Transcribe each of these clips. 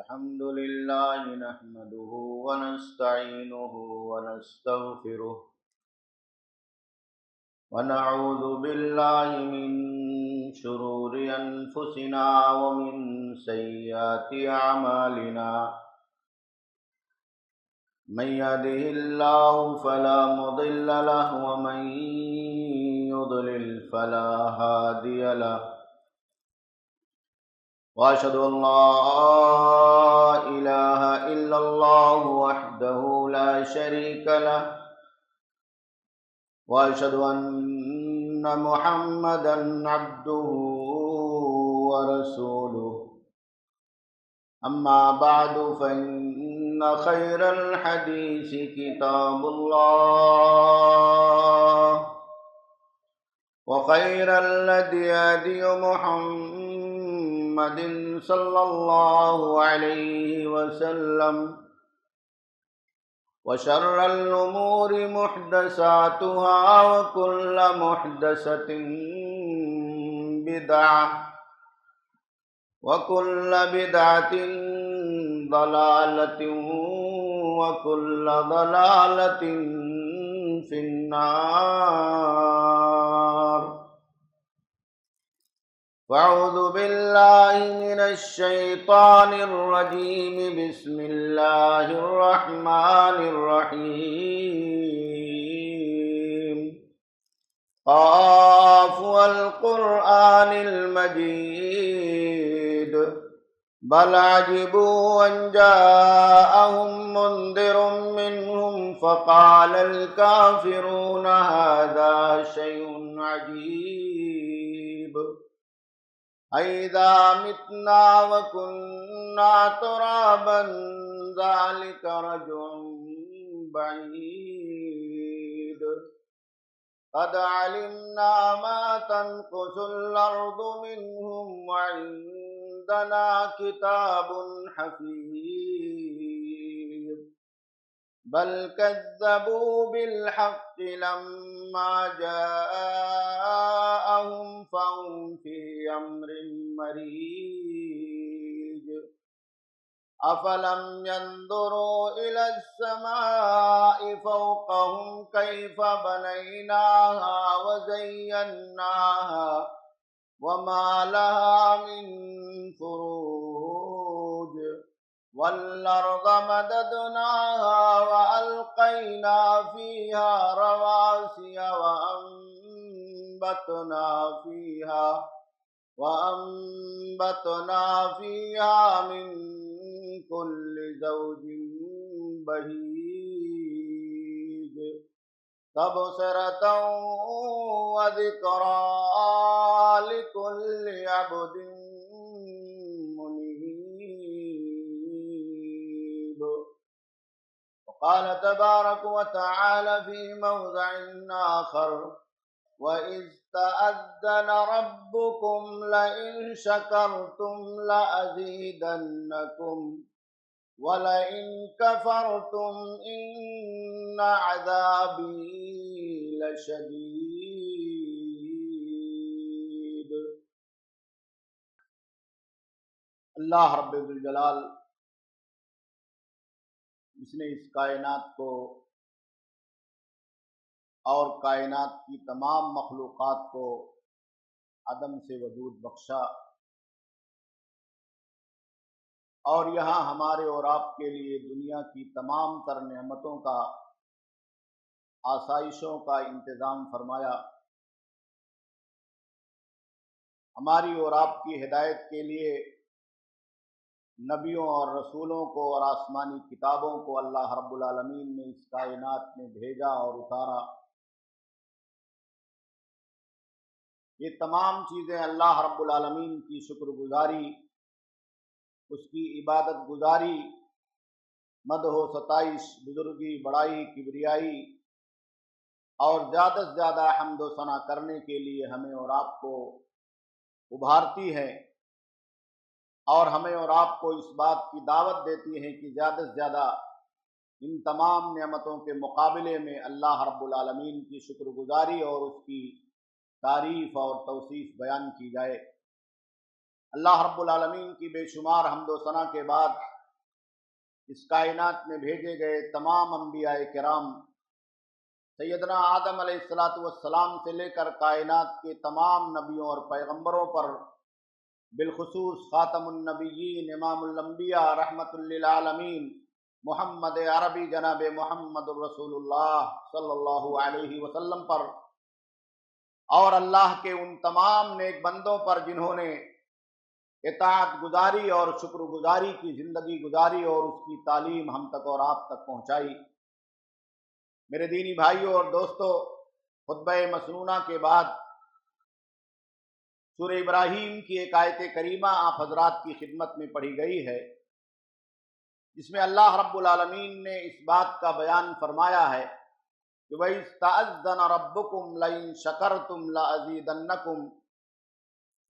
الحمد لله نحمده ونستعينه ونستغفره ونعوذ بالله من شرور أنفسنا ومن سيئات أعمالنا من يهده الله فلا مضل له ومن يضلل فلا هادي له وأشهد أن لا إله إلا الله وحده لا شريك له وأشهد أن محمدا عبده ورسوله أما بعد فإن خير الحديث كتاب الله وخير الهدي هدي محمد صلى الله عليه وسلم وشر الأمور محدثاتها وكل محدثة بدعة وكل بدعة ضلالة وكل ضلالة في النار. فأعوذ بالله من الشيطان الرجيم. بسم الله الرحمن الرحيم. قاف والقرآن المجيد بل عجبوا أن جاءهم منذر منهم فقال الكافرون هذا شيء عجيب أئذا متنا وكنا ترابا ذلك رجع بعيد قد علمنا ما تنقص الأرض منهم وعندنا كتاب حفيظ بل كذبوا بالحق لما جاءهم فهم في أمر مريج أفلم ينظروا إلى السماء فوقهم كيف بنيناها وزيناها وما لها من فروج والأرض مددناها وألقينا فيها رواسي وأنبتنا فيها من كل زوج بهيج تبصرة وذكرى لكل عبد منيب. وقال تبارك وتعالى في موضع آخر وَإِذْ تَأَذَّنَ رَبُّكُمْ لَئِنْ شَكَرْتُمْ لَأَزِيدَنَّكُمْ وَلَئِنْ كَفَرْتُمْ إِنَّ عَذَابِي لَشَدِيدٌ. اللہ رب الجلال جس نے اس کائنات کو اور کائنات کی تمام مخلوقات کو عدم سے وجود بخشا اور یہاں ہمارے اور آپ کے لیے دنیا کی تمام تر نعمتوں کا آسائشوں کا انتظام فرمایا، ہماری اور آپ کی ہدایت کے لیے نبیوں اور رسولوں کو اور آسمانی کتابوں کو اللہ رب العالمین نے اس کائنات میں بھیجا اور اتارا. یہ تمام چیزیں اللہ رب العالمین کی شکر گزاری، اس کی عبادت گزاری، مدح و ستائش، بزرگی، بڑائی، کبریائی اور زیادہ سے زیادہ حمد و ثنا کرنے کے لیے ہمیں اور آپ کو ابھارتی ہے اور ہمیں اور آپ کو اس بات کی دعوت دیتی ہے کہ زیادہ سے زیادہ ان تمام نعمتوں کے مقابلے میں اللہ رب العالمین کی شکر گزاری اور اس کی تعریف اور توصیف بیان کی جائے. اللہ رب العالمین کی بے شمار حمد و ثنا کے بعد اس کائنات میں بھیجے گئے تمام انبیاء کرام سیدنا آدم علیہ الصلاۃ والسلام سے لے کر کائنات کے تمام نبیوں اور پیغمبروں پر، بالخصوص خاتم النبیین امام الانبیاء رحمت للعالمین محمد عربی جناب محمد الرسول اللہ صلی اللہ علیہ وسلم پر، اور اللہ کے ان تمام نیک بندوں پر جنہوں نے اطاعت گزاری اور شکر گزاری کی زندگی گزاری اور اس کی تعلیم ہم تک اور آپ تک پہنچائی۔ میرے دینی بھائیوں اور دوستو، خطبہ مسنونہ کے بعد سورہ ابراہیم کی ایک آیت کریمہ آپ حضرات کی خدمت میں پڑھی گئی ہے، جس میں اللہ رب العالمین نے اس بات کا بیان فرمایا ہے کہ وَإِذْ تَأَذَّنَ رَبُّكُمْ لَئِن شَكَرْتُمْ لَأَزِيدَنَّكُمْ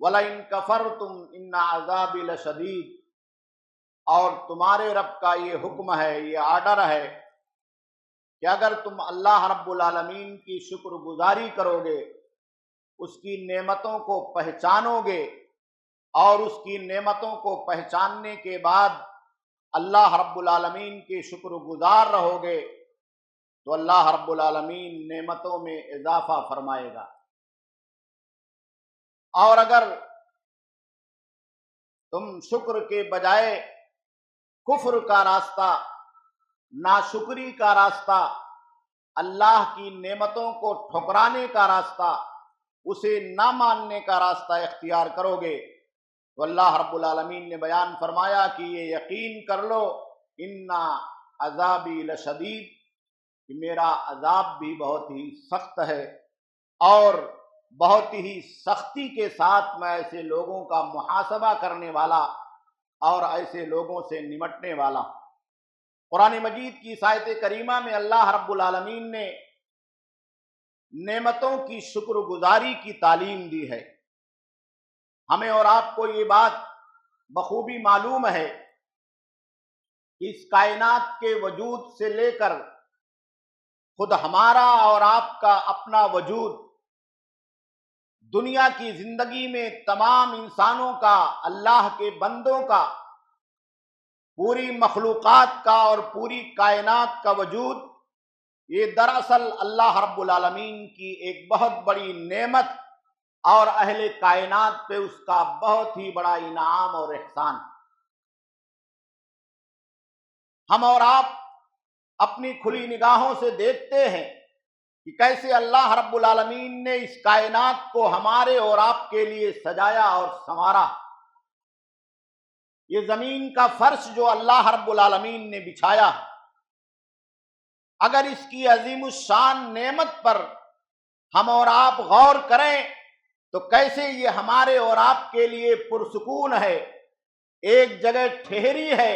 وَلَئِن كَفَرْتُمْ إِنَّ عَذَابِي لَشَدِيدٌ، اور تمہارے رب کا یہ حکم ہے، یہ آرڈر ہے کہ اگر تم اللہ رب العالمین کی شکر گزاری کرو گے، اس کی نعمتوں کو پہچانو گے، اور اس کی نعمتوں کو پہچاننے کے بعد اللہ رب العالمین کے شکر گزار رہو گے، تو اللہ رب العالمین نعمتوں میں اضافہ فرمائے گا۔ اور اگر تم شکر کے بجائے کفر کا راستہ، ناشکری کا راستہ، اللہ کی نعمتوں کو ٹھکرانے کا راستہ، اسے نہ ماننے کا راستہ اختیار کرو گے، تو اللہ رب العالمین نے بیان فرمایا کہ یہ یقین کر لو ان عذابی لشدید، کہ میرا عذاب بھی بہت ہی سخت ہے، اور بہت ہی سختی کے ساتھ میں ایسے لوگوں کا محاسبہ کرنے والا اور ایسے لوگوں سے نمٹنے والا۔ قرآن مجید کی اس آیت کریمہ میں اللہ رب العالمین نے نعمتوں کی شکر گزاری کی تعلیم دی ہے۔ ہمیں اور آپ کو یہ بات بخوبی معلوم ہے کہ اس کائنات کے وجود سے لے کر خود ہمارا اور آپ کا اپنا وجود، دنیا کی زندگی میں تمام انسانوں کا، اللہ کے بندوں کا، پوری مخلوقات کا اور پوری کائنات کا وجود، یہ دراصل اللہ رب العالمین کی ایک بہت بڑی نعمت اور اہل کائنات پہ اس کا بہت ہی بڑا انعام اور احسان۔ ہم اور آپ اپنی کھلی نگاہوں سے دیکھتے ہیں کہ کیسے اللہ رب العالمین نے اس کائنات کو ہمارے اور آپ کے لیے سجایا اور سنوارا۔ یہ زمین کا فرش جو اللہ رب العالمین نے بچھایا، اگر اس کی عظیم الشان نعمت پر ہم اور آپ غور کریں تو کیسے یہ ہمارے اور آپ کے لیے پرسکون ہے، ایک جگہ ٹھہری ہے۔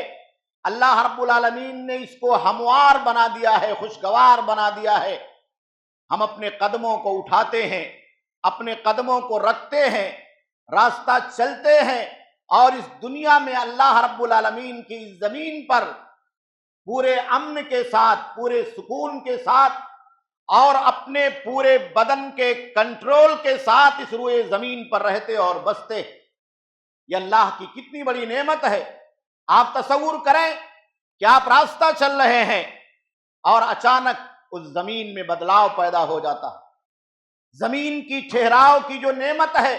اللہ رب العالمین نے اس کو ہموار بنا دیا ہے، خوشگوار بنا دیا ہے۔ ہم اپنے قدموں کو اٹھاتے ہیں، اپنے قدموں کو رکھتے ہیں، راستہ چلتے ہیں، اور اس دنیا میں اللہ رب العالمین کی اس زمین پر پورے امن کے ساتھ، پورے سکون کے ساتھ اور اپنے پورے بدن کے کنٹرول کے ساتھ اس روئے زمین پر رہتے اور بستے۔ یہ اللہ کی کتنی بڑی نعمت ہے۔ آپ تصور کریں کہ آپ راستہ چل رہے ہیں اور اچانک اس زمین میں بدلاؤ پیدا ہو جاتا ہے۔ زمین کی ٹھہراؤ کی جو نعمت ہے،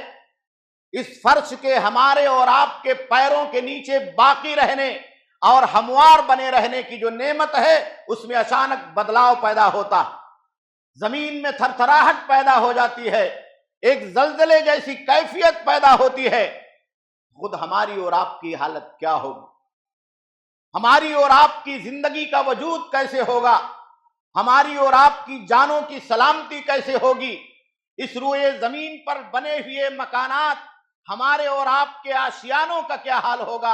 اس فرش کے ہمارے اور آپ کے پیروں کے نیچے باقی رہنے اور ہموار بنے رہنے کی جو نعمت ہے، اس میں اچانک بدلاؤ پیدا ہوتا، زمین میں تھرتھراہٹ پیدا ہو جاتی ہے، ایک زلزلے جیسی کیفیت پیدا ہوتی ہے۔ خود ہماری اور آپ کی حالت کیا ہوگی؟ ہماری اور آپ کی زندگی کا وجود کیسے ہوگا؟ ہماری اور آپ کی جانوں کی سلامتی کیسے ہوگی؟ اس روئے زمین پر بنے ہوئے مکانات، ہمارے اور آپ کے آشیانوں کا کیا حال ہوگا؟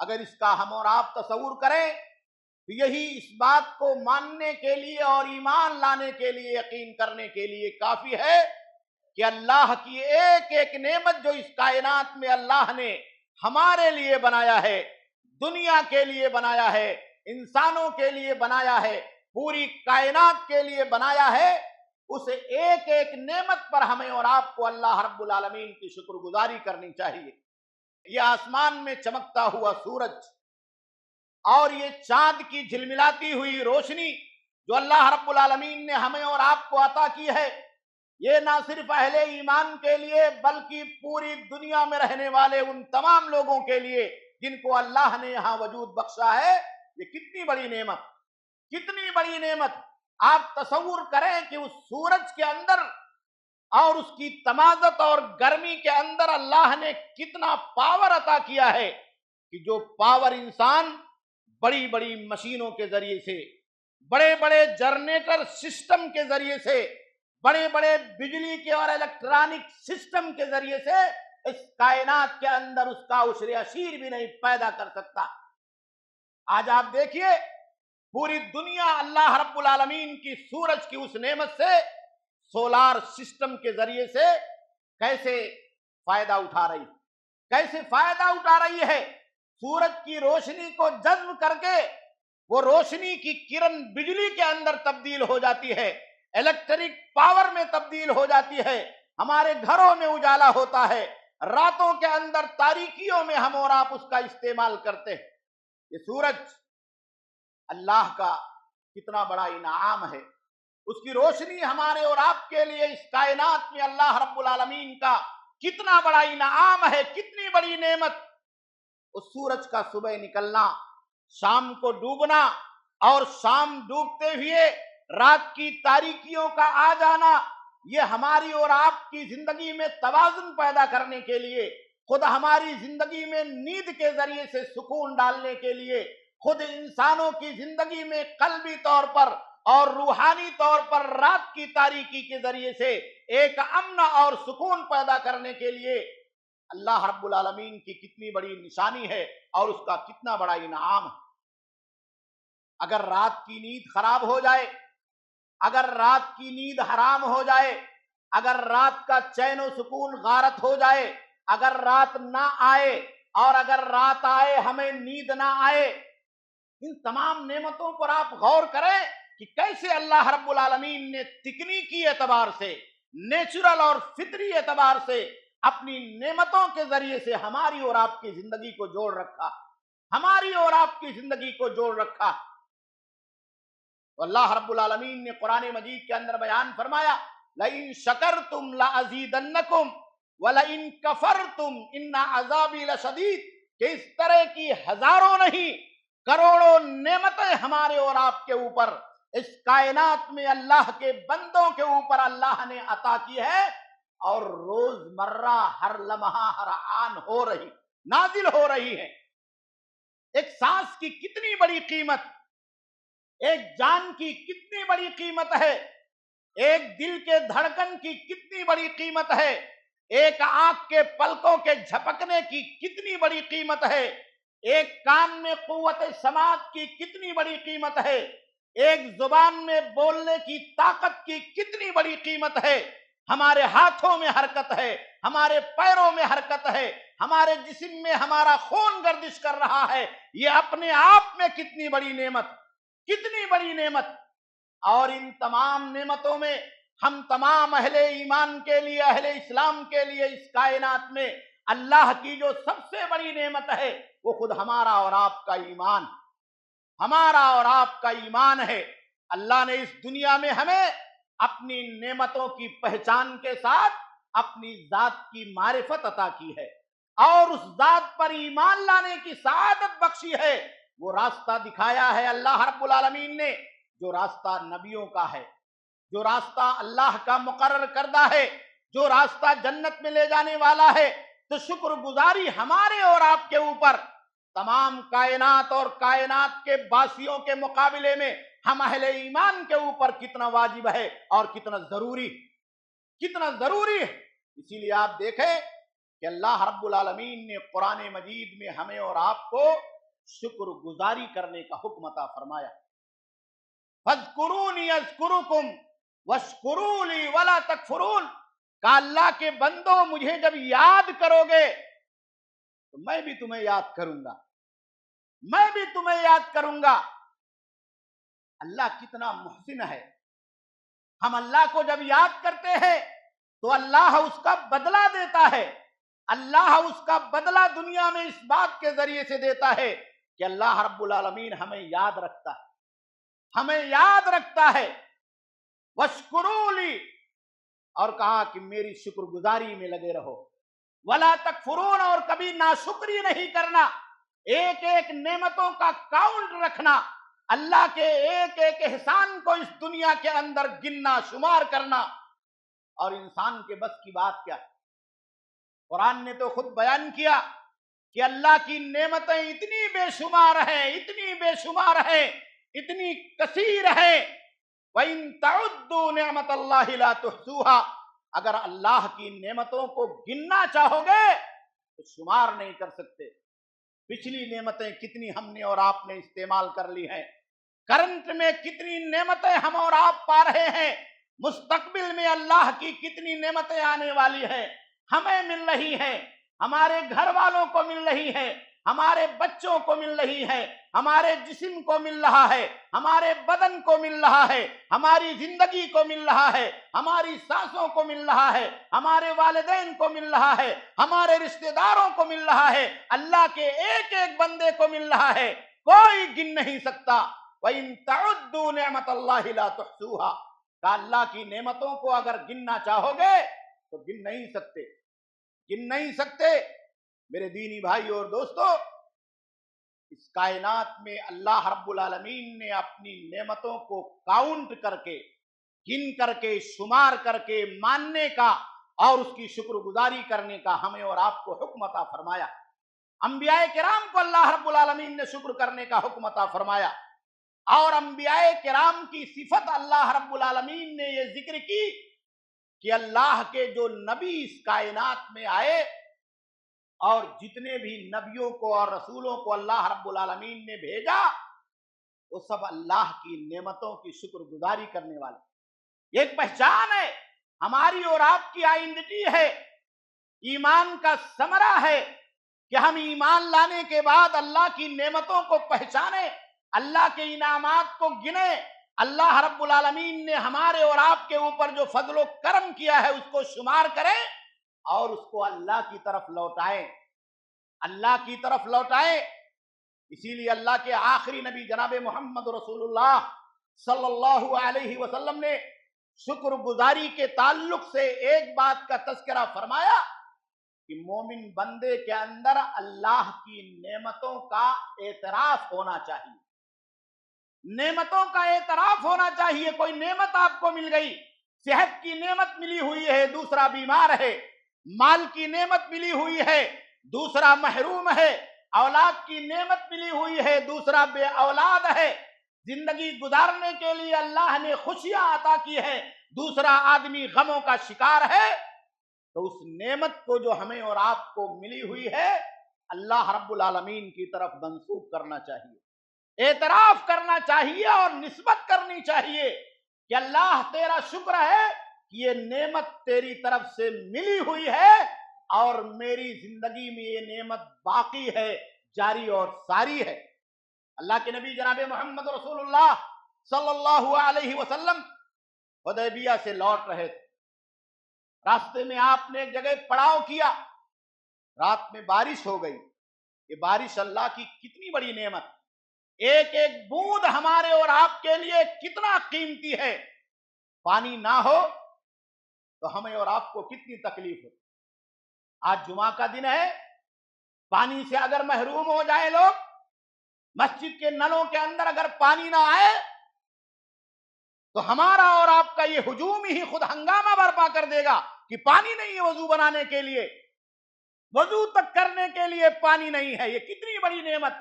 اگر اس کا ہم اور آپ تصور کریں تو یہی اس بات کو ماننے کے لیے اور ایمان لانے کے لیے، یقین کرنے کے لیے کافی ہے کہ اللہ کی ایک ایک نعمت جو اس کائنات میں اللہ نے ہمارے لیے بنایا ہے، دنیا کے لیے بنایا ہے، انسانوں کے لیے بنایا ہے، پوری کائنات کے لیے بنایا ہے، اس ایک ایک نعمت پر ہمیں اور آپ کو اللہ رب العالمین کی شکر گزاری کرنی چاہیے۔ یہ آسمان میں چمکتا ہوا سورج، اور یہ چاند کی جھلملاتی ہوئی روشنی جو اللہ رب العالمین نے ہمیں اور آپ کو عطا کی ہے، یہ نہ صرف اہل ایمان کے لیے بلکہ پوری دنیا میں رہنے والے ان تمام لوگوں کے لیے جن کو اللہ نے یہاں وجود بخشا ہے۔ یہ کتنی بڑی نعمت، کتنی بڑی نعمت! آپ تصور کریں کہ اس سورج کے اندر اور اس کی تمازت اور گرمی کے اندر اللہ نے کتنا پاور عطا کیا ہے کہ جو پاور انسان بڑی بڑی مشینوں کے ذریعے سے، بڑے بڑے جنریٹر سسٹم کے ذریعے سے، بڑے بڑے بجلی کے اور الیکٹرانک سسٹم کے ذریعے سے اس کائنات کے اندر اس کا عشر اشیر بھی نہیں پیدا کر سکتا۔ آج آپ دیکھیے پوری دنیا اللہ رب العالمین کی سورج کی اس نعمت سے، سولار سسٹم کے ذریعے سے کیسے فائدہ اٹھا رہی، کیسے فائدہ اٹھا رہی ہے۔ سورج کی روشنی کو جذب کر کے وہ روشنی کی کرن بجلی کے اندر تبدیل ہو جاتی ہے، الیکٹرک پاور میں تبدیل ہو جاتی ہے، ہمارے گھروں میں اجالا ہوتا ہے، راتوں کے اندر تاریکیوں میں ہم اور آپ اس کا استعمال کرتے ہیں۔ یہ سورج اللہ کا کتنا بڑا انعام ہے، اس کی روشنی ہمارے اور آپ کے لیے اس کائنات میں اللہ رب العالمین کا کتنا بڑا انعام ہے، کتنی بڑی نعمت۔ اس سورج کا صبح نکلنا، شام کو ڈوبنا اور شام ڈوبتے ہوئے رات کی تاریکیوں کا آ جانا، یہ ہماری اور آپ کی زندگی میں توازن پیدا کرنے کے لیے، خود ہماری زندگی میں نیند کے ذریعے سے سکون ڈالنے کے لیے، خود انسانوں کی زندگی میں قلبی طور پر اور روحانی طور پر رات کی تاریکی کے ذریعے سے ایک امن اور سکون پیدا کرنے کے لیے اللہ رب العالمین کی کتنی بڑی نشانی ہے اور اس کا کتنا بڑا انعام ہے۔ اگر رات کی نیند خراب ہو جائے، اگر رات کی نیند حرام ہو جائے، اگر رات کا چین و سکون غارت ہو جائے، اگر رات نہ آئے اور اگر رات آئے ہمیں نیند نہ آئے، ان تمام نعمتوں پر آپ غور کریں کہ کیسے اللہ رب العالمین نے تکنیکی اعتبار سے، نیچرل اور فطری اعتبار سے اپنی نعمتوں کے ذریعے سے ہماری اور آپ کی زندگی کو جوڑ رکھا، ہماری اور آپ کی زندگی کو جوڑ رکھا۔ تو اللہ رب العالمین نے قرآن مجید کے اندر بیان فرمایا، لَإِن شَكَرْتُمْ لَأَزِيدَنَّكُمْ وَلَإِن كَفَرْتُمْ إِنَّ عَذَابِي لَشَدِيدٌ، کہ اس طرح کی ہزاروں نہیں کروڑوں نعمتیں ہمارے اور آپ کے اوپر، اس کائنات میں اللہ کے بندوں کے اوپر اللہ نے عطا کی ہے، اور روز مرہ ہر لمحہ ہر آن ہو رہی، نازل ہو رہی ہے۔ ایک سانس کی کتنی بڑی قیمت، ایک جان کی کتنی بڑی قیمت ہے، ایک دل کے دھڑکن کی کتنی بڑی قیمت ہے، ایک آنکھ کے پلکوں کے جھپکنے کی کتنی بڑی قیمت ہے، ایک کان میں قوت سماعت کی کتنی بڑی قیمت ہے، ایک زبان میں بولنے کی طاقت کی کتنی بڑی قیمت ہے، ہمارے ہاتھوں میں حرکت ہے، ہمارے پیروں میں حرکت ہے، ہمارے جسم میں ہمارا خون گردش کر رہا ہے، یہ اپنے آپ میں کتنی بڑی نعمت، کتنی بڑی نعمت۔ اور ان تمام نعمتوں میں ہم تمام اہل ایمان کے لیے، اہل اسلام کے لیے اس کائنات میں اللہ کی جو سب سے بڑی نعمت ہے وہ خود ہمارا اور آپ کا ایمان، ہمارا اور آپ کا ایمان ہے۔ اللہ نے اس دنیا میں ہمیں اپنی نعمتوں کی پہچان کے ساتھ اپنی ذات کی معرفت عطا کی ہے، اور اس ذات پر ایمان لانے کی سعادت بخشی ہے۔ وہ راستہ دکھایا ہے اللہ رب العالمین نے، جو راستہ نبیوں کا ہے، جو راستہ اللہ کا مقرر کردہ ہے، جو راستہ جنت میں لے جانے والا ہے۔ تو شکر گزاری ہمارے اور آپ کے اوپر تمام کائنات اور کائنات کے باسیوں کے مقابلے میں ہم اہل ایمان کے اوپر کتنا واجب ہے اور کتنا ضروری ہے۔ اسی لیے آپ دیکھیں کہ اللہ رب العالمین نے قرآن مجید میں ہمیں اور آپ کو شکر گزاری کرنے کا حکم عطا فرمایا، فَاذْكُرُونِي أَذْكُرُكُمْ وَاشْكُرُوا لِي وَلَا تَكْفُرُونَ، کہ اللہ کے بندوں مجھے جب یاد کرو گے تو میں بھی تمہیں یاد کروں گا، میں بھی تمہیں یاد کروں گا۔ اللہ کتنا محسن ہے، ہم اللہ کو جب یاد کرتے ہیں تو اللہ اس کا بدلہ دیتا ہے، اللہ اس کا بدلہ دنیا میں اس بات کے ذریعے سے دیتا ہے کہ اللہ رب العالمین ہمیں یاد رکھتا ہے، ہمیں یاد رکھتا ہے. وَاشْكُرُوا لِي، اور کہا کہ میری شکر گزاری میں لگے رہو. وَلَا تَكْفُرُونَ، اور کبھی ناشکری نہیں کرنا، ایک ایک نعمتوں کا کاؤنٹ رکھنا، اللہ کے ایک ایک احسان کو اس دنیا کے اندر گننا شمار کرنا. اور انسان کے بس کی بات کیا ہے؟ قرآن نے تو خود بیان کیا کہ اللہ کی نعمتیں اتنی بے شمار ہیں، اتنی بے شمار ہیں، اتنی کثیر ہیں. وَإِن تَعُدُّوا نِعْمَتَ اللَّهِ لَا تُحْصُوهَا، اگر اللہ کی نعمتوں کو گننا چاہو گے تو شمار نہیں کر سکتے. پچھلی نعمتیں کتنی ہم نے اور آپ نے استعمال کر لی ہیں، کرنٹ میں کتنی نعمتیں ہم اور آپ پا رہے ہیں، مستقبل میں اللہ کی کتنی نعمتیں آنے والی ہیں، ہمیں مل رہی ہیں، ہمارے گھر والوں کو مل رہی ہیں، ہمارے بچوں کو مل رہی ہے، ہمارے جسم کو مل رہا ہے، ہمارے بدن کو مل رہا ہے، ہماری زندگی کو مل رہا ہے، ہماری سانسوں کو مل رہا ہے، ہمارے والدین کو مل رہا ہے، ہمارے رشتہ داروں کو مل رہا ہے، اللہ کے ایک ایک بندے کو مل رہا ہے، کوئی گن نہیں سکتا. وَإِن تَعُدُّوا نِعْمَتَ اللَّهِ لَا تُحْصُوهَا، کہ اللہ کی نعمتوں کو اگر گننا چاہو گے تو گن نہیں سکتے، گن نہیں سکتے. میرے دینی بھائی اور دوستو، اس کائنات میں اللہ رب العالمین نے اپنی نعمتوں کو کاؤنٹ کر کے، گن کر کے، شمار کر کے ماننے کا اور اس کی شکر گزاری کرنے کا ہمیں اور آپ کو حکم عطا فرمایا. انبیاء کرام کو اللہ رب العالمین نے شکر کرنے کا حکم عطا فرمایا، اور انبیاء کرام کی صفت اللہ رب العالمین نے یہ ذکر کی کہ اللہ کے جو نبی اس کائنات میں آئے اور جتنے بھی نبیوں کو اور رسولوں کو اللہ رب العالمین نے بھیجا، وہ سب اللہ کی نعمتوں کی شکر گزاری کرنے والے. ایک پہچان ہے ہماری اور آپ کی، آئیڈینٹی ہے، ایمان کا ثمرہ ہے کہ ہم ایمان لانے کے بعد اللہ کی نعمتوں کو پہچانیں، اللہ کے انعامات کو گنیں، اللہ رب العالمین نے ہمارے اور آپ کے اوپر جو فضل و کرم کیا ہے اس کو شمار کریں اور اس کو اللہ کی طرف لوٹائیں، اللہ کی طرف لوٹائیں. اسی لیے اللہ کے آخری نبی جناب محمد رسول اللہ صلی اللہ علیہ وسلم نے شکر گزاری کے تعلق سے ایک بات کا تذکرہ فرمایا کہ مومن بندے کے اندر اللہ کی نعمتوں کا اعتراف ہونا چاہیے، نعمتوں کا اعتراف ہونا چاہیے. کوئی نعمت آپ کو مل گئی، صحت کی نعمت ملی ہوئی ہے، دوسرا بیمار ہے، مال کی نعمت ملی ہوئی ہے، دوسرا محروم ہے، اولاد کی نعمت ملی ہوئی ہے، دوسرا بے اولاد ہے، زندگی گزارنے کے لیے اللہ نے خوشیاں عطا کی ہے، دوسرا آدمی غموں کا شکار ہے. تو اس نعمت کو جو ہمیں اور آپ کو ملی ہوئی ہے اللہ رب العالمین کی طرف منسوب کرنا چاہیے، اعتراف کرنا چاہیے اور نسبت کرنی چاہیے کہ اللہ تیرا شکر ہے کہ یہ نعمت تیری طرف سے ملی ہوئی ہے اور میری زندگی میں یہ نعمت باقی ہے، جاری اور ساری ہے. اللہ کے نبی جناب محمد رسول اللہ صلی اللہ علیہ وسلم حدیبیہ سے لوٹ رہے تھے، راستے میں آپ نے ایک جگہ پڑاؤ کیا، رات میں بارش ہو گئی. یہ بارش اللہ کی کتنی بڑی نعمت، ایک ایک بوند ہمارے اور آپ کے لیے کتنا قیمتی ہے. پانی نہ ہو تو ہمیں اور آپ کو کتنی تکلیف ہو. آج جمعہ کا دن ہے، پانی سے اگر محروم ہو جائے لوگ، مسجد کے نلوں کے اندر اگر پانی نہ آئے تو ہمارا اور آپ کا یہ ہجوم ہی خود ہنگامہ برپا کر دے گا کہ پانی نہیں ہے وضو بنانے کے لیے، وضو تک کرنے کے لیے پانی نہیں ہے. یہ کتنی بڑی نعمت.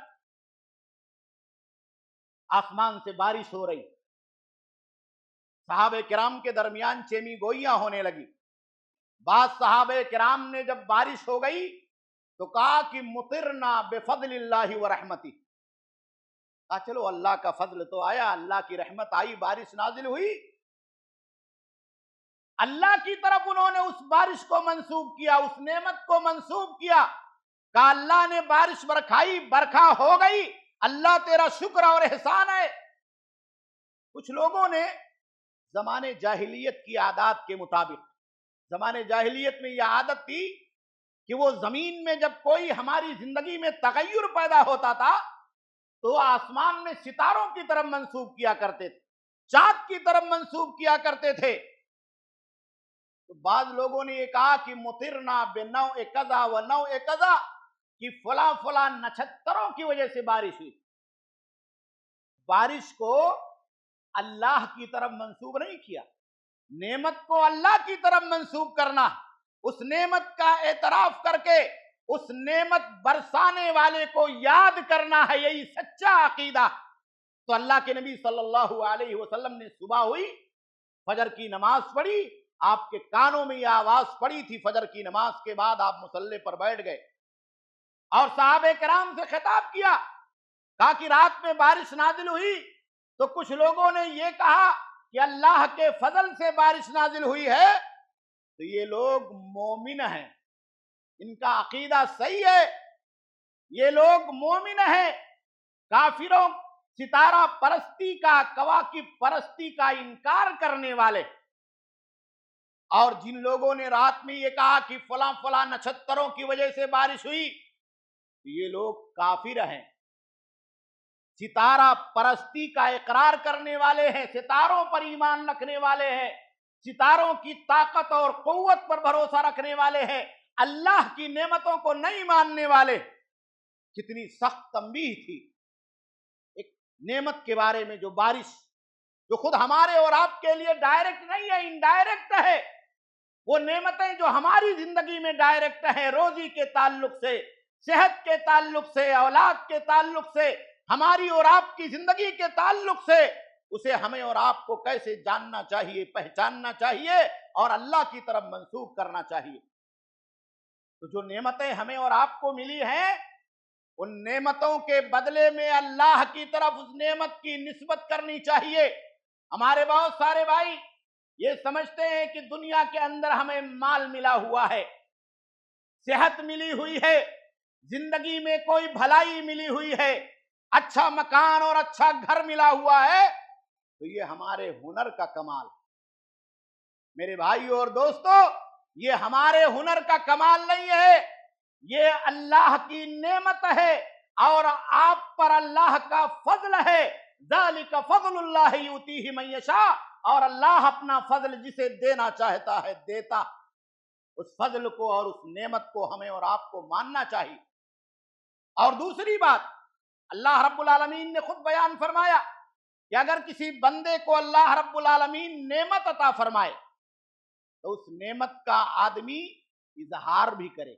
آسمان سے بارش ہو رہی، صحابہ کرام کے درمیان چیمی گوئیاں ہونے لگی. بعض صحابہ کرام نے جب بارش ہو گئی تو کہا کہ مطرنا بفضل اللہ ورحمتہ، کہا چلو اللہ کا فضل تو آیا، اللہ کی رحمت آئی، بارش نازل ہوئی. اللہ کی طرف انہوں نے اس بارش کو منسوب کیا، اس نعمت کو منسوب کیا، کہا اللہ نے بارش برکھائی، برکھا ہو گئی، اللہ تیرا شکر اور احسان ہے. کچھ لوگوں نے زمانے جاہلیت کی عادات کے مطابق، زمانے جاہلیت میں یہ عادت تھی کہ وہ زمین میں جب کوئی ہماری زندگی میں تغیر پیدا ہوتا تھا تو آسمان میں ستاروں کی طرف منسوب کیا کرتے تھے، چاند کی طرف منسوب کیا کرتے تھے۔ تو بعض لوگوں نے یہ کہا کہ مطرنا بنوع کذا و نوع کذا، کہ فلاں فلاں نچھتروں کی وجہ سے بارش ہوئی۔ بارش کو اللہ کی طرف منسوب نہیں کیا، نعمت کو اللہ کی طرف منسوب کرنا، اس نعمت کا اعتراف کر کے اس نعمت برسانے والے کو یاد کرنا ہے، یہی سچا عقیدہ۔ تو اللہ کے نبی صلی اللہ علیہ وسلم نے صبح ہوئی، فجر کی نماز پڑھی، آپ کے کانوں میں یہ آواز پڑی تھی، فجر کی نماز کے بعد آپ مصلی پر بیٹھ گئے اور صحابہ کرام سے خطاب کیا، کہا کہ رات میں بارش نازل ہوئی، تو کچھ لوگوں نے یہ کہا کہ اللہ کے فضل سے بارش نازل ہوئی ہے، تو یہ لوگ مومن ہیں، ان کا عقیدہ صحیح ہے، یہ لوگ مومن ہیں۔ کافروں، ستارہ پرستی کا، کواکب پرستی کا انکار کرنے والے، اور جن لوگوں نے رات میں یہ کہا کہ فلاں فلاں نچھتروں کی وجہ سے بارش ہوئی، یہ لوگ کافر ہیں، ستارہ پرستی کا اقرار کرنے والے ہیں، ستاروں پر ایمان رکھنے والے ہیں، ستاروں کی طاقت اور قوت پر بھروسہ رکھنے والے ہیں، اللہ کی نعمتوں کو نہیں ماننے والے۔ کتنی سخت تنبیہ تھی ایک نعمت کے بارے میں، جو بارش، جو خود ہمارے اور آپ کے لیے ڈائریکٹ نہیں ہے، انڈائریکٹ ہے۔ وہ نعمتیں جو ہماری زندگی میں ڈائریکٹ ہیں، روزی کے تعلق سے، صحت کے تعلق سے، اولاد کے تعلق سے، ہماری اور آپ کی زندگی کے تعلق سے، اسے ہمیں اور آپ کو کیسے جاننا چاہیے، پہچاننا چاہیے اور اللہ کی طرف منسوب کرنا چاہیے۔ تو جو نعمتیں ہمیں اور آپ کو ملی ہیں، ان نعمتوں کے بدلے میں اللہ کی طرف اس نعمت کی نسبت کرنی چاہیے۔ ہمارے بہت سارے بھائی یہ سمجھتے ہیں کہ دنیا کے اندر ہمیں مال ملا ہوا ہے، صحت ملی ہوئی ہے، زندگی میں کوئی بھلائی ملی ہوئی ہے، اچھا مکان اور اچھا گھر ملا ہوا ہے، تو یہ ہمارے ہنر کا کمال۔ میرے بھائیو اور دوستو، یہ ہمارے ہنر کا کمال نہیں ہے، یہ اللہ کی نعمت ہے اور آپ پر اللہ کا فضل ہے۔ ذالک فضل اللہ یؤتیہ من یشاء، اور اللہ اپنا فضل جسے دینا چاہتا ہے دیتا۔ اس فضل کو اور اس نعمت کو ہمیں اور آپ کو ماننا چاہیے۔ اور دوسری بات، اللہ رب العالمین نے خود بیان فرمایا کہ اگر کسی بندے کو اللہ رب العالمین نعمت عطا فرمائے تو اس نعمت کا آدمی اظہار بھی کرے،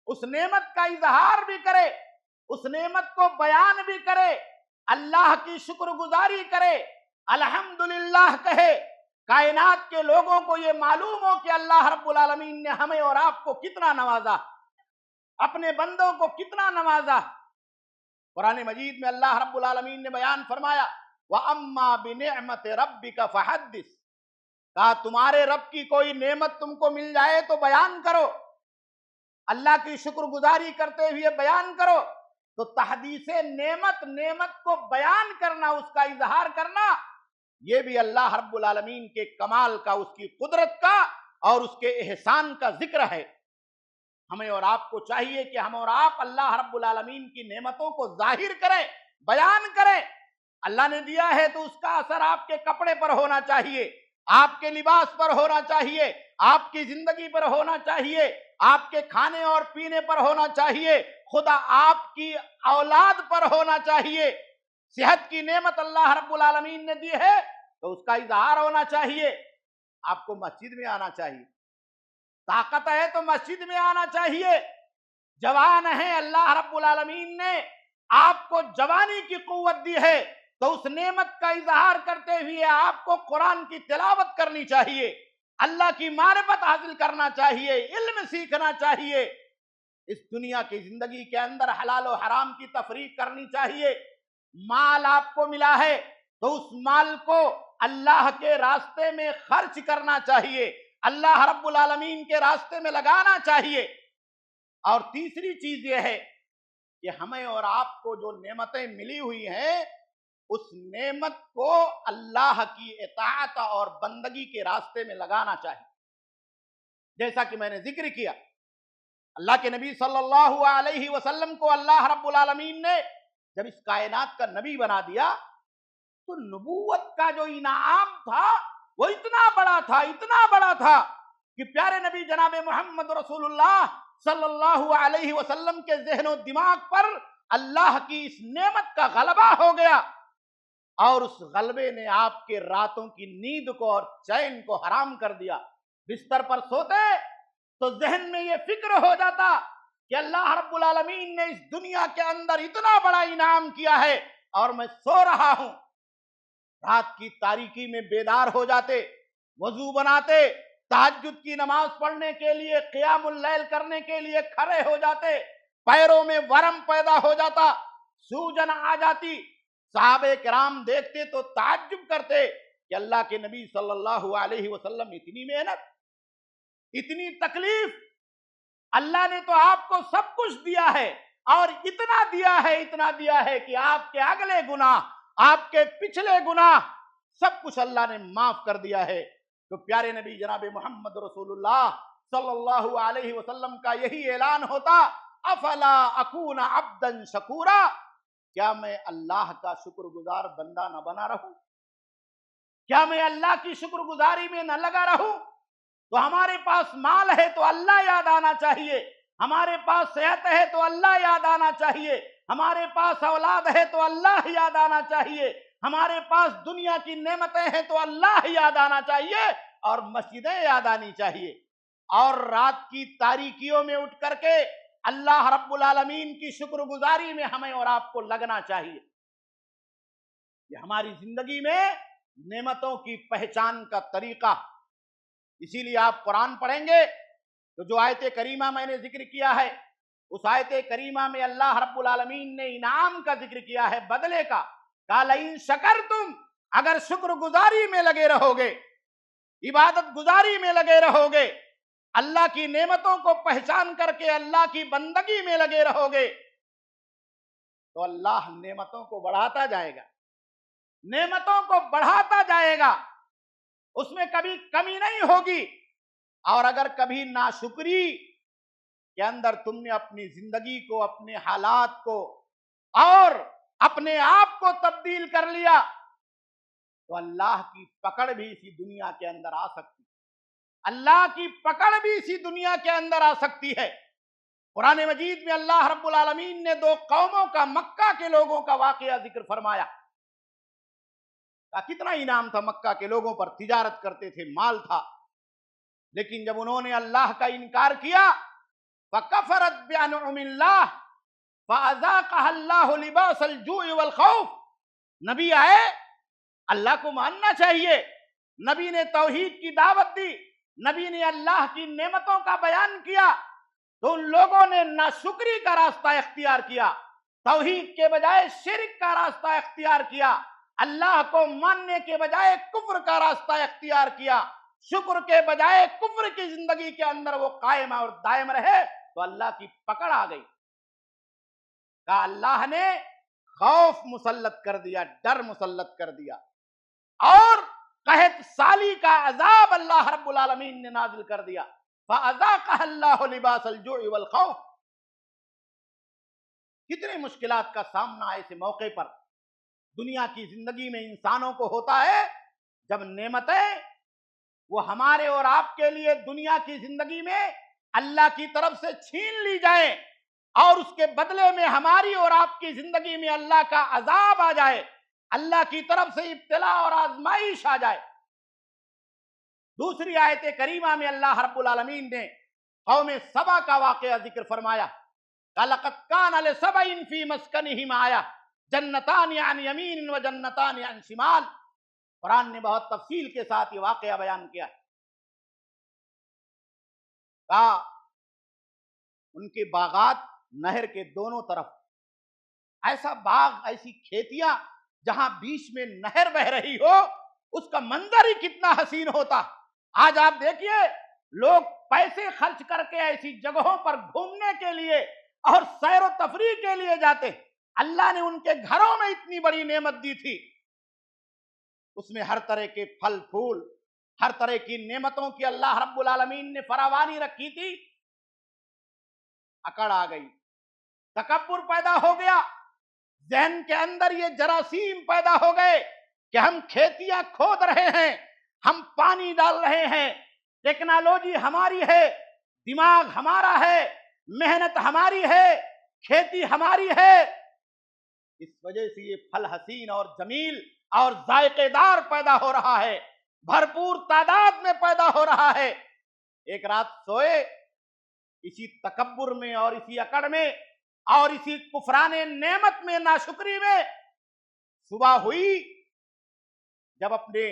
اس نعمت کا اظہار بھی کرے، اس نعمت کو بیان بھی کرے، اللہ کی شکر گزاری کرے، الحمدللہ کہے۔ کائنات کے لوگوں کو یہ معلوم ہو کہ اللہ رب العالمین نے ہمیں اور آپ کو کتنا نوازا، اپنے بندوں کو کتنا نوازا۔ قرآن مجید میں اللہ رب العالمین نے بیان فرمایا، وَأَمَّا بِنِعْمَةِ رَبِّكَ فَحَدِّثْ، کہا تمہارے رب کی کوئی نعمت تم کو مل جائے تو بیان کرو، اللہ کی شکر گزاری کرتے ہوئے بیان کرو۔ تو تحدیث نعمت، نعمت کو بیان کرنا، اس کا اظہار کرنا، یہ بھی اللہ رب العالمین کے کمال کا، اس کی قدرت کا اور اس کے احسان کا ذکر ہے۔ ہمیں اور آپ کو چاہیے کہ ہم اور آپ اللہ رب العالمین کی نعمتوں کو ظاہر کریں، بیان کریں۔ اللہ نے دیا ہے تو اس کا اثر آپ کے کپڑے پر ہونا چاہیے، آپ کے لباس پر ہونا چاہیے، آپ کی زندگی پر ہونا چاہیے، آپ کے کھانے اور پینے پر ہونا چاہیے، خدا آپ کی اولاد پر ہونا چاہیے۔ صحت کی نعمت اللہ رب العالمین نے دی ہے تو اس کا اظہار ہونا چاہیے۔ آپ کو مسجد میں آنا چاہیے، طاقت ہے تو مسجد میں آنا چاہیے، جوان ہے، اللہ رب العالمین نے آپ کو جوانی کی قوت دی ہے تو اس نعمت کا اظہار کرتے ہوئے آپ کو قرآن کی تلاوت کرنی چاہیے، اللہ کی معرفت حاصل کرنا چاہیے، علم سیکھنا چاہیے۔ اس دنیا کی زندگی کے اندر حلال و حرام کی تفریق کرنی چاہیے۔ مال آپ کو ملا ہے تو اس مال کو اللہ کے راستے میں خرچ کرنا چاہیے، اللہ رب العالمین کے راستے میں لگانا چاہیے۔ اور تیسری چیز یہ ہے کہ ہمیں اور آپ کو جو نعمتیں ملی ہوئی ہیں، اس نعمت کو اللہ کی اطاعت اور بندگی کے راستے میں لگانا چاہیے۔ جیسا کہ میں نے ذکر کیا، اللہ کے نبی صلی اللہ علیہ وسلم کو اللہ رب العالمین نے جب اس کائنات کا نبی بنا دیا تو نبوت کا جو انعام تھا وہ اتنا بڑا تھا کہ پیارے نبی جناب محمد رسول اللہ صلی اللہ علیہ وسلم کے ذہن و دماغ پر اللہ کی اس نعمت کا غلبہ ہو گیا، اور اس غلبے نے آپ کے راتوں کی نیند کو اور چین کو حرام کر دیا۔ بستر پر سوتے تو ذہن میں یہ فکر ہو جاتا کہ اللہ رب العالمین نے اس دنیا کے اندر اتنا بڑا انعام کیا ہے اور میں سو رہا ہوں۔ رات کی تاریکی میں بیدار ہو جاتے، وضو بناتے، تہجد کی نماز پڑھنے کے لیے، قیام اللیل کرنے کے لیے کھڑے ہو جاتے، پیروں میں ورم پیدا ہو جاتا، سوجن آ جاتی۔ صحابہ کرام دیکھتے تو تعجب کرتے کہ اللہ کے نبی صلی اللہ علیہ وسلم اتنی محنت، اتنی تکلیف، اللہ نے تو آپ کو سب کچھ دیا ہے، اور اتنا دیا ہے کہ آپ کے اگلے گناہ، آپ کے پچھلے گناہ سب کچھ اللہ نے معاف کر دیا ہے۔ تو پیارے نبی جناب محمد رسول اللہ صلی اللہ علیہ وسلم کا یہی اعلان ہوتا، افلا اکون عبدا شکورا، کیا میں اللہ کا شکر گزار بندہ نہ بنا رہوں؟ کیا میں اللہ کی شکر گزاری میں نہ لگا رہوں؟ تو ہمارے پاس مال ہے تو اللہ یاد آنا چاہیے، ہمارے پاس صحت ہے تو اللہ یاد آنا چاہیے، ہمارے پاس اولاد ہے تو اللہ یاد آنا چاہیے، ہمارے پاس دنیا کی نعمتیں ہیں تو اللہ یاد آنا چاہیے، اور مسجدیں یاد آنی چاہیے، اور رات کی تاریکیوں میں اٹھ کر کے اللہ رب العالمین کی شکر گزاری میں ہمیں اور آپ کو لگنا چاہیے۔ یہ ہماری زندگی میں نعمتوں کی پہچان کا طریقہ۔ اسی لیے آپ قرآن پڑھیں گے تو جو آیت کریمہ میں نے ذکر کیا ہے، اس آیت کریمہ میں اللہ رب العالمین نے انعام کا ذکر کیا ہے، بدلے کا۔ قال ان شکرتم، اگر شکر گزاری میں لگے رہو گے، عبادت گزاری میں لگے رہو گے، اللہ کی نعمتوں کو پہچان کر کے اللہ کی بندگی میں لگے رہو گے، تو اللہ نعمتوں کو بڑھاتا جائے گا، نعمتوں کو بڑھاتا جائے گا، اس میں کبھی کمی نہیں ہوگی۔ اور اگر کبھی ناشکری کے اندر تم نے اپنی زندگی کو، اپنے حالات کو اور اپنے آپ کو تبدیل کر لیا تو اللہ کی پکڑ بھی اسی دنیا کے اندر آ سکتی ہے، اللہ کی پکڑ بھی اسی دنیا کے اندر آ سکتی ہے۔ قرآن مجید میں اللہ رب العالمین نے دو قوموں کا، مکہ کے لوگوں کا واقعہ ذکر فرمایا۔ کتنا انعام تھا مکہ کے لوگوں پر، تجارت کرتے تھے، مال تھا، لیکن جب انہوں نے اللہ کا انکار کیا، فَكَفَرَتْ بِأَنْعُمِ اللَّهِ فَأَذَاقَهَا اللَّهُ لِبَاسَ الْجُوعِ وَالْخَوْفِ۔ نبی آئے، اللہ کو ماننا چاہیے، نبی نے توحید کی دعوت دی، نبی نے اللہ کی نعمتوں کا بیان کیا، تو ان لوگوں نے ناشکری کا راستہ اختیار کیا، توحید کے بجائے شرک کا راستہ اختیار کیا، اللہ کو ماننے کے بجائے کفر کا راستہ اختیار کیا، شکر کے بجائے کفر کی زندگی کے اندر وہ قائم اور دائم رہے، تو اللہ کی پکڑ آ گئی۔ کہا اللہ نے خوف مسلط کر دیا، ڈر مسلط کر دیا، اور قحط سالی کا عذاب اللہ رب العالمین نے نازل کر دیا۔ فَأَذَاقَهَا اللَّهُ لِبَاسَ الْجُوعِ وَالْخَوْفِ۔ کتنی مشکلات کا سامنا ایسے موقع پر دنیا کی زندگی میں انسانوں کو ہوتا ہے، جب نعمتیں وہ ہمارے اور آپ کے لیے دنیا کی زندگی میں اللہ کی طرف سے چھین لی جائیں، اور اس کے بدلے میں ہماری اور آپ کی زندگی میں اللہ کا عذاب آ جائے، اللہ کی طرف سے ابتلا اور آزمائش آ جائے۔ دوسری آیت کریمہ میں اللہ رب العالمین نے قوم سبا کا واقعہ ذکر فرمایا۔ لَقَدْ كَانَ لِسَبَإٍ فِي مَسْكَنِهِمْ آیَةٌ جنتان عن یمین و جنتان عن شمال۔ قرآن نے بہت تفصیل کے ساتھ یہ واقعہ بیان کیا ہے۔ کہا ان کے باغات نہر کے دونوں طرف، ایسا باغ، ایسی کھیتیاں جہاں بیچ میں نہر بہ رہی ہو، اس کا منظر ہی کتنا حسین ہوتا۔ آج آپ دیکھیے لوگ پیسے خرچ کر کے ایسی جگہوں پر گھومنے کے لیے اور سیر و تفریح کے لیے جاتے، اللہ نے ان کے گھروں میں اتنی بڑی نعمت دی تھی، اس میں ہر طرح کے پھل پھول، ہر طرح کی نعمتوں کی اللہ رب العالمین نے فراوانی رکھی تھی، اکڑ آ گئی، تکبر پیدا ہو گیا، ذہن کے اندر یہ جراثیم پیدا ہو گئے کہ ہم کھیتیاں کھود رہے ہیں، ہم پانی ڈال رہے ہیں، ٹیکنالوجی ہماری ہے، دماغ ہمارا ہے، محنت ہماری ہے، کھیتی ہماری ہے، اس وجہ سے یہ پھل حسین اور جمیل اور ذائقے دار پیدا ہو رہا ہے، بھرپور تعداد میں پیدا ہو رہا ہے۔ ایک رات سوئے اسی تکبر میں اور اسی اکڑ میں اور اسی کفران نعمت میں، ناشکری میں، صبح ہوئی جب اپنے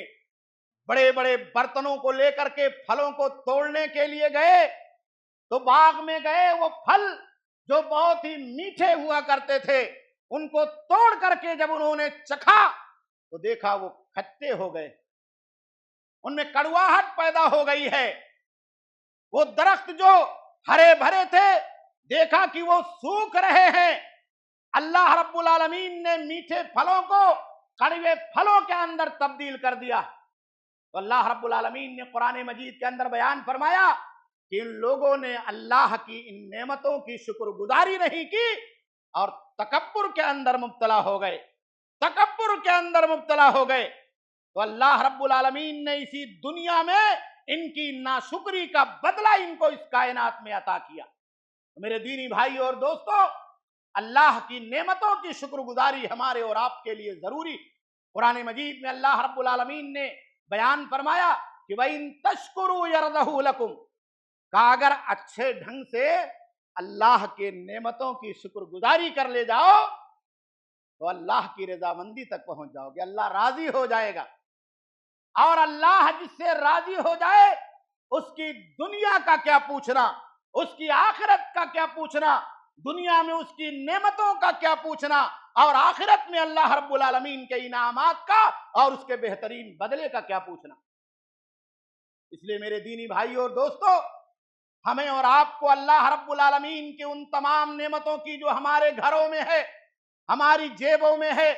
بڑے بڑے برتنوں کو لے کر کے پھلوں کو توڑنے کے لیے گئے تو باغ میں گئے، وہ پھل جو بہت ہی میٹھے ہوا کرتے تھے ان کو توڑ کر کے جب انہوں نے چکھا تو دیکھا وہ کھٹے ہو گئے، ان میں کڑواہٹ پیدا ہو گئی ہے۔ وہ درخت جو ہرے بھرے تھے دیکھا کہ وہ سوکھ رہے ہیں۔ اللہ رب العالمین نے میٹھے پھلوں کو کڑوے پھلوں کے اندر تبدیل کر دیا۔ تو اللہ رب العالمین نے قرآن مجید کے اندر بیان فرمایا کہ ان لوگوں نے اللہ کی ان نعمتوں کی شکر گزاری نہیں کی اور تکبر کے اندر مبتلا ہو گئے، تکبر کے اندر مبتلا ہو گئے۔ تو اللہ رب العالمین نے اسی دنیا میں ان کی ناشکری کا بدلہ ان کو اس کائنات میں عطا کیا۔ میرے دینی بھائی اور دوستو، اللہ کی نعمتوں کی شکر گزاری ہمارے اور آپ کے لیے ضروری۔ قرآن مجید میں اللہ رب العالمین نے بیان فرمایا کہ وَإِن تَشْكُرُوا يَرْضَهُ لَكُمْ، کہ اگر اچھے ڈھنگ سے اللہ کے نعمتوں کی شکر گزاری کر لے جاؤ تو اللہ کی رضامندی تک پہنچ جاؤ گے، اللہ راضی ہو جائے گا۔ اور اللہ جس سے راضی ہو جائے اس کی دنیا کا کیا پوچھنا، اس کی آخرت کا کیا پوچھنا، دنیا میں اس کی نعمتوں کا کیا پوچھنا، اور آخرت میں اللہ رب العالمین کے انعامات کا اور اس کے بہترین بدلے کا کیا پوچھنا۔ اس لیے میرے دینی بھائی اور دوستو، ہمیں اور آپ کو اللہ رب العالمین کے ان تمام نعمتوں کی جو ہمارے گھروں میں ہے، ہماری جیبوں میں ہے،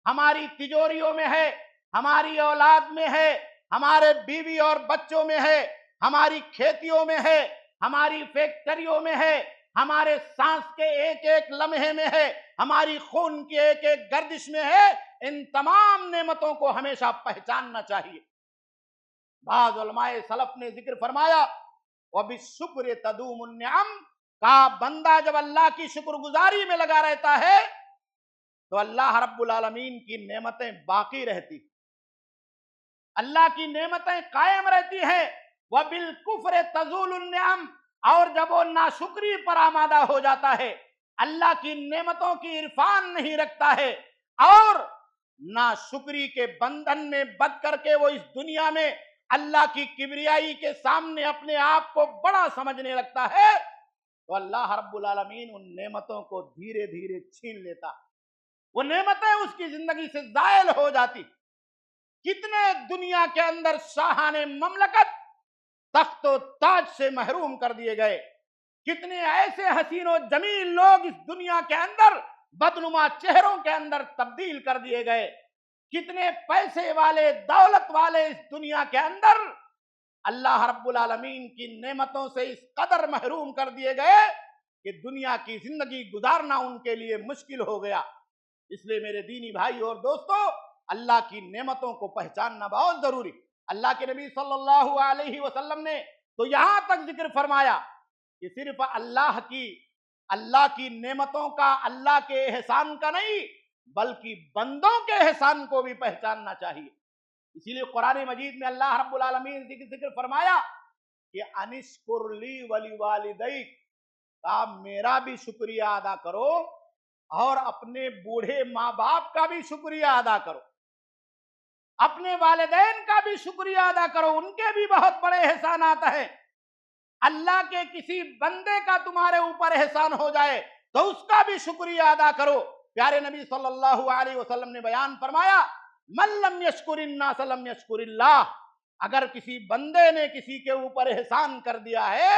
ہماری تجوریوں میں ہے، ہماری اولاد میں ہے، ہمارے بیوی اور بچوں میں ہے، ہماری کھیتیوں میں ہے، ہماری فیکٹریوں میں ہے، ہمارے سانس کے ایک ایک لمحے میں ہے، ہماری خون کی ایک ایک گردش میں ہے، ان تمام نعمتوں کو ہمیشہ پہچاننا چاہیے۔ بعض علماء سلف نے ذکر فرمایا وَبِالشُّكْرِ تَدُومُ النِّعَمْ، کہا بندہ جب اللہ کی شکر گزاری میں لگا رہتا ہے تو اللہ رب العالمین کی نعمتیں باقی رہتی، اللہ کی نعمتیں قائم رہتی ہیں۔ وَبِالْكُفْرِ تَزُولُ النِّعَمْ، اور جب وہ ناشکری پر آمادہ ہو جاتا ہے، اللہ کی نعمتوں کی عرفان نہیں رکھتا ہے اور ناشکری کے بندھن میں بندھ کر کے وہ اس دنیا میں اللہ کی کبریائی کے سامنے اپنے آپ کو بڑا سمجھنے لگتا ہے تو اللہ رب العالمین ان نعمتوں کو دھیرے دھیرے چھین لیتا، وہ نعمتیں اس کی زندگی سے زائل ہو جاتی۔ کتنے دنیا کے اندر شاہان مملکت تخت و تاج سے محروم کر دیے گئے، کتنے ایسے حسین و جمیل لوگ اس دنیا کے اندر بدنما چہروں کے اندر تبدیل کر دیے گئے، کتنے پیسے والے دولت والے اس دنیا کے اندر اللہ رب العالمین کی نعمتوں سے اس قدر محروم کر دیے گئے کہ دنیا کی زندگی گزارنا ان کے لیے مشکل ہو گیا۔ اس لیے میرے دینی بھائی اور دوستو، اللہ کی نعمتوں کو پہچاننا بہت ضروری۔ اللہ کے نبی صلی اللہ علیہ وسلم نے تو یہاں تک ذکر فرمایا کہ صرف اللہ کی نعمتوں کا، اللہ کے احسان کا نہیں بلکہ بندوں کے احسان کو بھی پہچاننا چاہیے۔ اسی لیے قرآن مجید میں اللہ رب العالمین نے ذکر فرمایا کہ انشکر لی ولی والدیک، کہا میرا بھی شکریہ ادا کرو اور اپنے بوڑھے ماں باپ کا بھی شکریہ ادا کرو، اپنے والدین کا بھی شکریہ ادا کرو، ان کے بھی بہت بڑے احسانات ہیں۔ اللہ کے کسی بندے کا تمہارے اوپر احسان ہو جائے تو اس کا بھی شکریہ ادا کرو۔ پیارے نبی صلی اللہ علیہ وسلم نے بیان فرمایا من لم یشکر الناس لم یشکر اللہ، اگر کسی بندے نے کسی کے اوپر احسان کر دیا ہے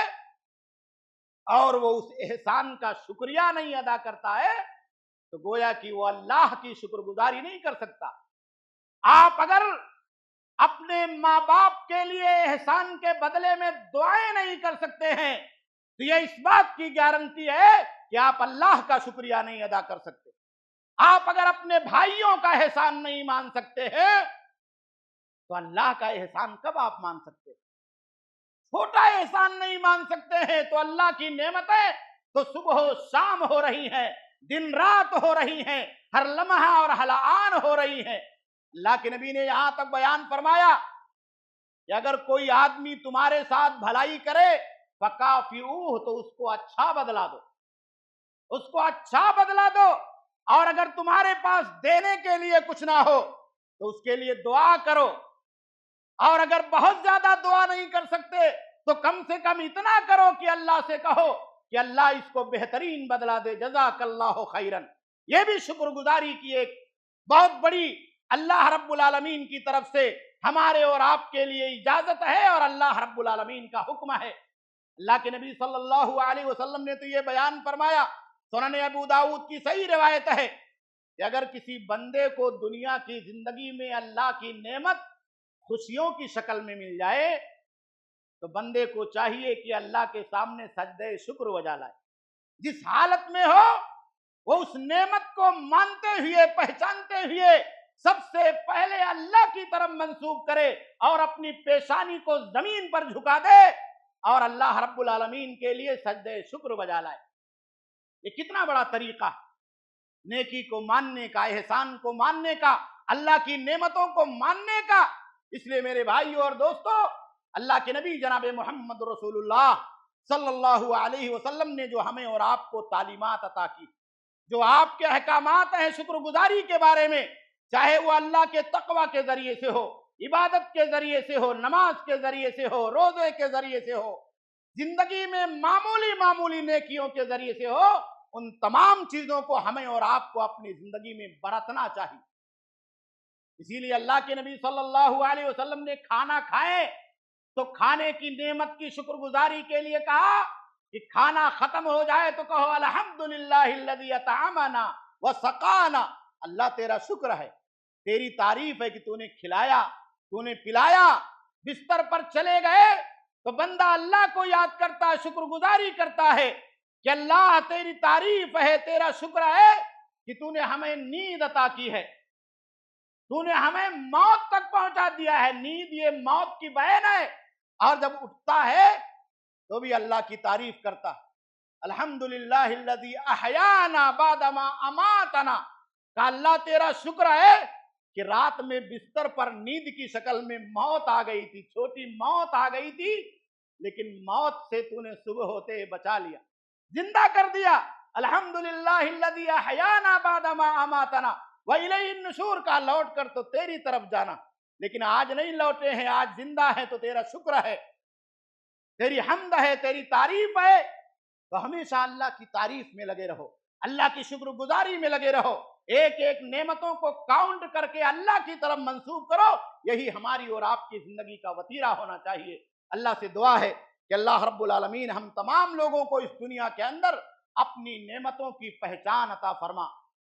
اور وہ اس احسان کا شکریہ نہیں ادا کرتا ہے تو گویا کہ وہ اللہ کی شکر گزاری نہیں کر سکتا۔ آپ اگر اپنے ماں باپ کے لیے احسان کے بدلے میں دعائیں نہیں کر سکتے ہیں تو یہ اس بات کی گارنٹی ہے کہ آپ اللہ کا شکریہ نہیں ادا کر سکتے۔ آپ اگر اپنے بھائیوں کا احسان نہیں مان سکتے ہیں تو اللہ کا احسان کب آپ مان سکتے ہیں؟ چھوٹا احسان نہیں مان سکتے ہیں تو اللہ کی نعمتیں تو صبح و شام ہو رہی ہیں، دن رات ہو رہی ہیں، ہر لمحہ اور ہر آن ہو رہی ہیں۔ اللہ کے نبی نے یہاں تک بیان فرمایا کہ اگر کوئی آدمی تمہارے ساتھ بھلائی کرے فَكَافِئُوهُ، تو اس کو اچھا بدلا دو، اس کو اچھا بدلا دو۔ اور اگر تمہارے پاس دینے کے لیے کچھ نہ ہو تو اس کے لیے دعا کرو، اور اگر بہت زیادہ دعا نہیں کر سکتے تو کم سے کم اتنا کرو کہ اللہ سے کہو کہ اللہ اس کو بہترین بدلا دے، جزاک اللہ خیرن۔ یہ بھی شکر گزاری کی ایک بہت بڑی اللہ رب العالمین کی طرف سے ہمارے اور آپ کے لیے اجازت ہے، اور اللہ رب العالمین کا حکم ہے۔ اللہ کے نبی صلی اللہ علیہ وسلم نے تو یہ بیان فرمایا، سنن ابو داؤد کی صحیح روایت ہے کہ اگر کسی بندے کو دنیا کی زندگی میں اللہ کی نعمت خوشیوں کی شکل میں مل جائے تو بندے کو چاہیے کہ اللہ کے سامنے سجدے شکر بجا لائے، جس حالت میں ہو وہ اس نعمت کو مانتے ہوئے پہچانتے ہوئے سب سے پہلے اللہ کی طرف منسوب کرے اور اپنی پیشانی کو زمین پر جھکا دے اور اللہ رب العالمین کے لیے سجدے شکر بجا لائے۔ یہ کتنا بڑا طریقہ نیکی کو ماننے کا، احسان کو ماننے کا، اللہ کی نعمتوں کو ماننے کا۔ اس لیے میرے بھائیوں اور دوستو، اللہ کے نبی جناب محمد رسول اللہ صلی اللہ علیہ وسلم نے جو ہمیں اور آپ کو تعلیمات عطا کی، جو آپ کے احکامات ہیں شکر گزاری کے بارے میں، چاہے وہ اللہ کے تقوی کے ذریعے سے ہو، عبادت کے ذریعے سے ہو، نماز کے ذریعے سے ہو، روزے کے ذریعے سے ہو، زندگی میں معمولی نیکیوں کے ذریعے سے ہو، ان تمام چیزوں کو ہمیں اور آپ کو اپنی زندگی میں برتنا چاہیے۔ اسی لیے اللہ کے نبی صلی اللہ علیہ وسلم نے کھانا کھائے تو کھانے کی نعمت کی شکر گزاری کے لیے کہا کہ کھانا ختم ہو جائے تو کہو الحمدللہ الذی اطعمنا وسقانا، اللہ تیرا شکر ہے، تیری تعریف ہے کہ تو نے کھلایا، تو نے پلایا۔ بستر پر چلے گئے تو بندہ اللہ کو یاد کرتا ہے، شکر گزاری کرتا ہے کہ اللہ تیری تعریف ہے، تیرا شکر ہے کہ تو نے ہمیں نیند عطا کی ہے، تو نے ہمیں موت تک پہنچا دیا ہے۔ نیند یہ موت کی بہن ہے، اور جب اٹھتا ہے تو بھی اللہ کی تعریف کرتا ہے، الحمدللہ الذی احیانا بعد ما اماتنا، کہ اللہ تیرا شکر ہے کہ رات میں بستر پر نیند کی شکل میں موت آ گئی تھی، چھوٹی موت آ گئی تھی، لیکن موت سے تو نے صبح ہوتے بچا لیا، زندہ کر دیا۔ الحمدللہ الذی احیانا بعد ما اماتنا وَإِلَيْهِ النُّشُورُ، کا لوٹ کر تو تیری طرف جانا، لیکن آج نہیں لوٹے ہیں، آج زندہ ہے تو تیرا شکر ہے، تیری حمد ہے، تیری تعریف ہے۔ تو ہمیشہ اللہ کی تعریف میں لگے رہو، اللہ کی شکر گزاری میں لگے رہو، ایک ایک نعمتوں کو کاؤنٹ کر کے اللہ کی طرف منسوب کرو۔ یہی ہماری اور آپ کی زندگی کا وتیرہ ہونا چاہیے۔ اللہ سے دعا ہے کہ اللہ رب العالمین ہم تمام لوگوں کو اس دنیا کے اندر اپنی نعمتوں کی پہچان عطا فرما۔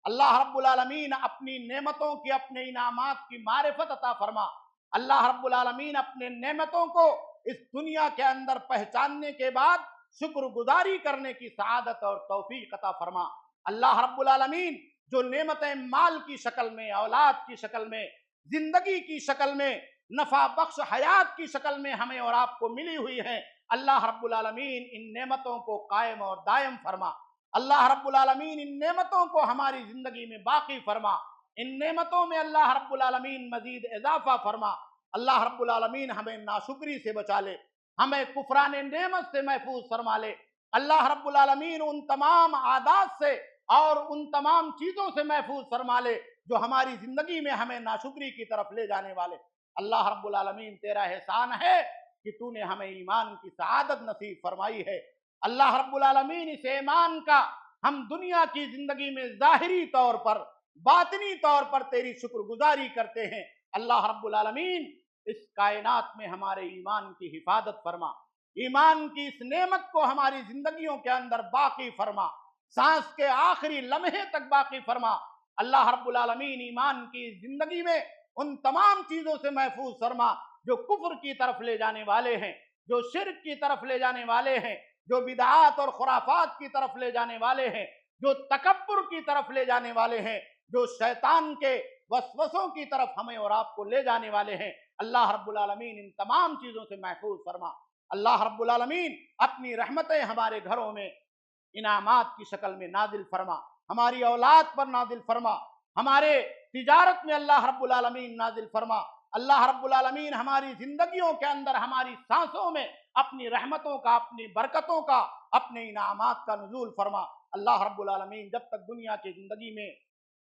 اللہ رب العالمین اپنی نعمتوں کی، اپنے انعامات کی معرفت عطا فرما۔ اللہ رب العالمین اپنے نعمتوں کو اس دنیا کے اندر پہچاننے کے بعد شکر گزاری کرنے کی سعادت اور توفیق عطا فرما۔ اللہ رب العالمین جو نعمتیں مال کی شکل میں، اولاد کی شکل میں، زندگی کی شکل میں، نفع بخش حیات کی شکل میں ہمیں اور آپ کو ملی ہوئی ہیں، اللہ رب العالمین ان نعمتوں کو قائم اور دائم فرما۔ اللہ رب العالمین ان نعمتوں کو ہماری زندگی میں باقی فرما، ان نعمتوں میں اللہ رب العالمین مزید اضافہ فرما۔ اللہ رب العالمین ہمیں ناشکری سے بچا لے، ہمیں کفران نعمت سے محفوظ فرما لے۔ اللہ رب العالمین ان تمام عادات سے اور ان تمام چیزوں سے محفوظ فرما لے جو ہماری زندگی میں ہمیں ناشکری کی طرف لے جانے والے۔ اللہ رب العالمین تیرا احسان ہے کہ تو نے ہمیں ایمان کی سعادت نصیب فرمائی ہے۔ اللہ رب العالمین اس ایمان کا ہم دنیا کی زندگی میں ظاہری طور پر، باطنی طور پر تیری شکر گزاری کرتے ہیں۔ اللہ رب العالمین اس کائنات میں ہمارے ایمان کی حفاظت فرما، ایمان کی اس نعمت کو ہماری زندگیوں کے اندر باقی فرما، سانس کے آخری لمحے تک باقی فرما۔ اللہ رب العالمین ایمان کی زندگی میں ان تمام چیزوں سے محفوظ فرما جو کفر کی طرف لے جانے والے ہیں، جو شرک کی طرف لے جانے والے ہیں، جو بدعات اور خرافات کی طرف لے جانے والے ہیں، جو تکبر کی طرف لے جانے والے ہیں۔ جو شیطان کے وسوسوں کی طرف ہمیں اور آپ کو لے جانے والے ہیں، اللہ رب العالمین ان تمام چیزوں سے محفوظ فرما۔ اللہ رب العالمین اپنی رحمتیں ہمارے گھروں میں انعامات کی شکل میں نازل فرما، ہماری اولاد پر نازل فرما، ہمارے تجارت میں اللہ رب العالمین نازل فرما۔ اللہ رب العالمین ہماری زندگیوں کے اندر، ہماری سانسوں میں اپنی رحمتوں کا، اپنی برکتوں کا، اپنے انعامات کا نزول فرما۔ اللہ رب العالمین جب تک دنیا کی زندگی میں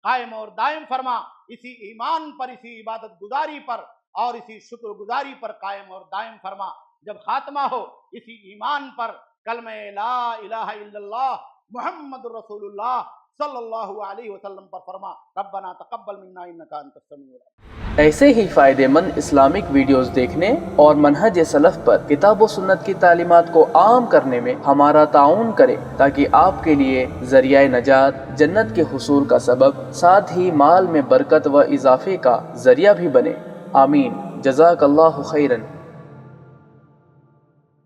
قائم اور دائم فرما، اسی ایمان پر، اسی عبادت گزاری پر اور اسی شکر گزاری پر قائم اور دائم فرما۔ جب خاتمہ ہو اسی ایمان پر، کلمہ لا الہ الا اللہ محمد رسول اللہ صلی اللہ علیہ وسلم پر فرما۔ ربنا تقبل منا انک انت السمیع العلیم۔ ایسے ہی فائدہ مند اسلامک ویڈیوز دیکھنے اور منہج سلف پر کتاب و سنت کی تعلیمات کو عام کرنے میں ہمارا تعاون کریں، تاکہ آپ کے لیے ذریعہ نجات، جنت کے حصول کا سبب، ساتھ ہی مال میں برکت و اضافے کا ذریعہ بھی بنے۔ آمین۔ جزاک اللہ خیرن۔